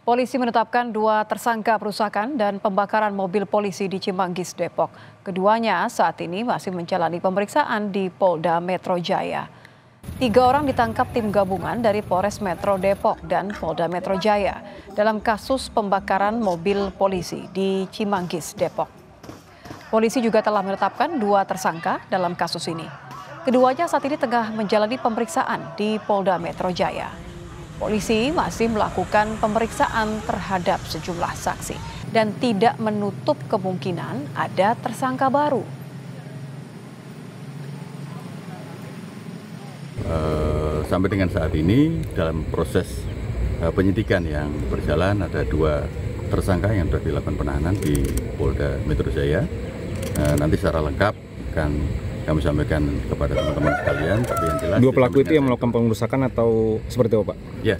Polisi menetapkan 2 tersangka perusakan dan pembakaran mobil polisi di Cimanggis, Depok. Keduanya saat ini masih menjalani pemeriksaan di Polda Metro Jaya. 3 orang ditangkap tim gabungan dari Polres Metro Depok dan Polda Metro Jaya dalam kasus pembakaran mobil polisi di Cimanggis, Depok. Polisi juga telah menetapkan 2 tersangka dalam kasus ini. Keduanya saat ini tengah menjalani pemeriksaan di Polda Metro Jaya. Polisi masih melakukan pemeriksaan terhadap sejumlah saksi dan tidak menutup kemungkinan ada tersangka baru. Sampai dengan saat ini dalam proses penyidikan yang berjalan ada 2 tersangka yang sudah dilakukan penahanan di Polda Metro Jaya. Nanti secara lengkap akan kami sampaikan kepada teman-teman sekalian. Tapi yang jelas 2 pelaku itu yang melakukan pengerusakan atau seperti apa, Pak? Ya,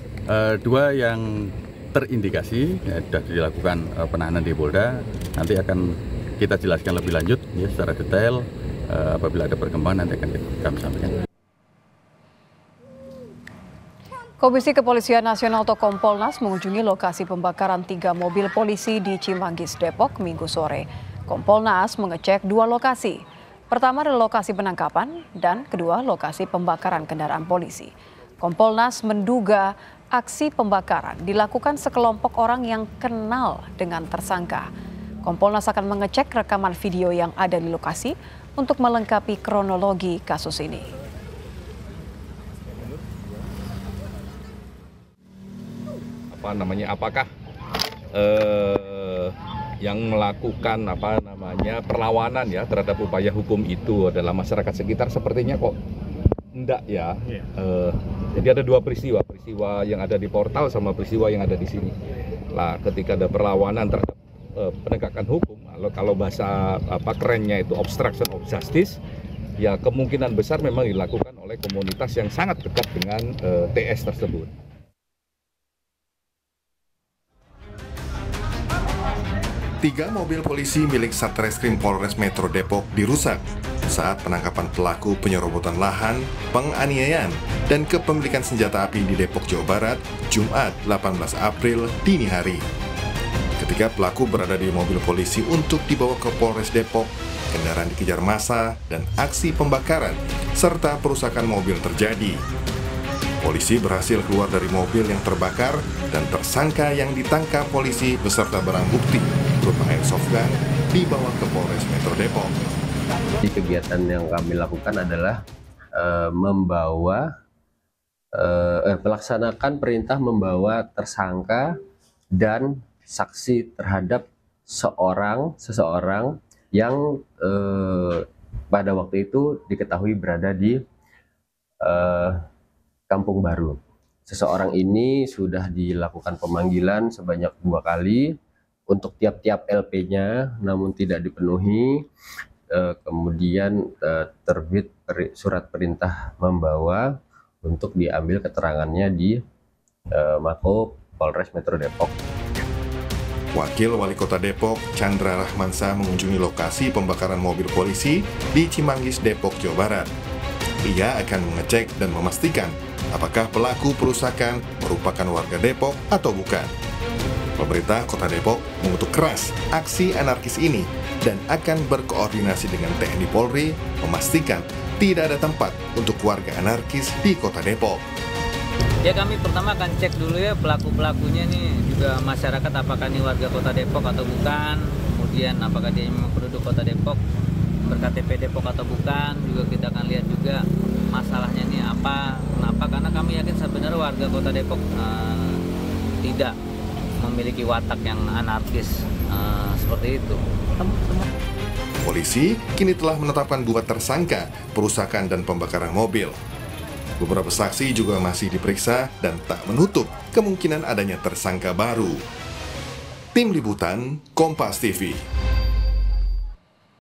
2 yang terindikasi sudah dilakukan penahanan di Polda. Nanti akan kita jelaskan lebih lanjut ya secara detail. Apabila ada perkembangan nanti akan kami sampaikan. Komisi Kepolisian Nasional atau Kompolnas mengunjungi lokasi pembakaran 3 mobil polisi di Cimanggis, Depok, Minggu sore. Kompolnas mengecek 2 lokasi. Pertama adalah lokasi penangkapan dan kedua lokasi pembakaran kendaraan polisi. Kompolnas menduga aksi pembakaran dilakukan sekelompok orang yang kenal dengan tersangka. Kompolnas akan mengecek rekaman video yang ada di lokasi untuk melengkapi kronologi kasus ini. Apakah yang melakukan perlawanan ya terhadap upaya hukum itu adalah masyarakat sekitar? Sepertinya kok enggak ya. Jadi ada 2 peristiwa yang ada di portal sama peristiwa yang ada di sini. Nah, ketika ada perlawanan terhadap penegakan hukum, kalau bahasa kerennya itu obstruction of justice, ya kemungkinan besar memang dilakukan oleh komunitas yang sangat dekat dengan TS tersebut. 3 mobil polisi milik Satreskrim Polres Metro Depok dirusak saat penangkapan pelaku penyerobotan lahan, penganiayaan, dan kepemilikan senjata api di Depok, Jawa Barat, Jumat 18 April dini hari. Ketika pelaku berada di mobil polisi untuk dibawa ke Polres Depok, kendaraan dikejar massa dan aksi pembakaran serta perusakan mobil terjadi. Polisi berhasil keluar dari mobil yang terbakar dan tersangka yang ditangkap polisi beserta barang bukti berupa airsoft gun dibawa ke Polres Metro Depok. Kegiatan yang kami lakukan adalah melaksanakan perintah membawa tersangka dan saksi terhadap seseorang yang pada waktu itu diketahui berada di Kampung Baru. Seseorang ini sudah dilakukan pemanggilan sebanyak 2 kali untuk tiap-tiap LP-nya, namun tidak dipenuhi. Kemudian terbit surat perintah membawa untuk diambil keterangannya di Mako Polres Metro Depok. Wakil Wali Kota Depok, Chandra Rahmansa, mengunjungi lokasi pembakaran mobil polisi di Cimanggis, Depok, Jawa Barat. Ia akan mengecek dan memastikan apakah pelaku perusakan merupakan warga Depok atau bukan. Pemerintah Kota Depok mengutuk keras aksi anarkis ini dan akan berkoordinasi dengan TNI Polri memastikan tidak ada tempat untuk warga anarkis di Kota Depok. Ya, kami pertama akan cek dulu ya pelaku-pelakunya nih, juga masyarakat apakah ini warga Kota Depok atau bukan, kemudian apakah dia memang penduduk Kota Depok, berKTP Depok atau bukan, juga kita akan lihat juga masalahnya ini apa, kenapa, karena kami yakin sebenarnya warga Kota Depok tidak memiliki watak yang anarkis seperti itu. Polisi kini telah menetapkan 2 tersangka perusakan dan pembakaran mobil. Beberapa saksi juga masih diperiksa dan tak menutup kemungkinan adanya tersangka baru. Tim Liputan Kompas TV.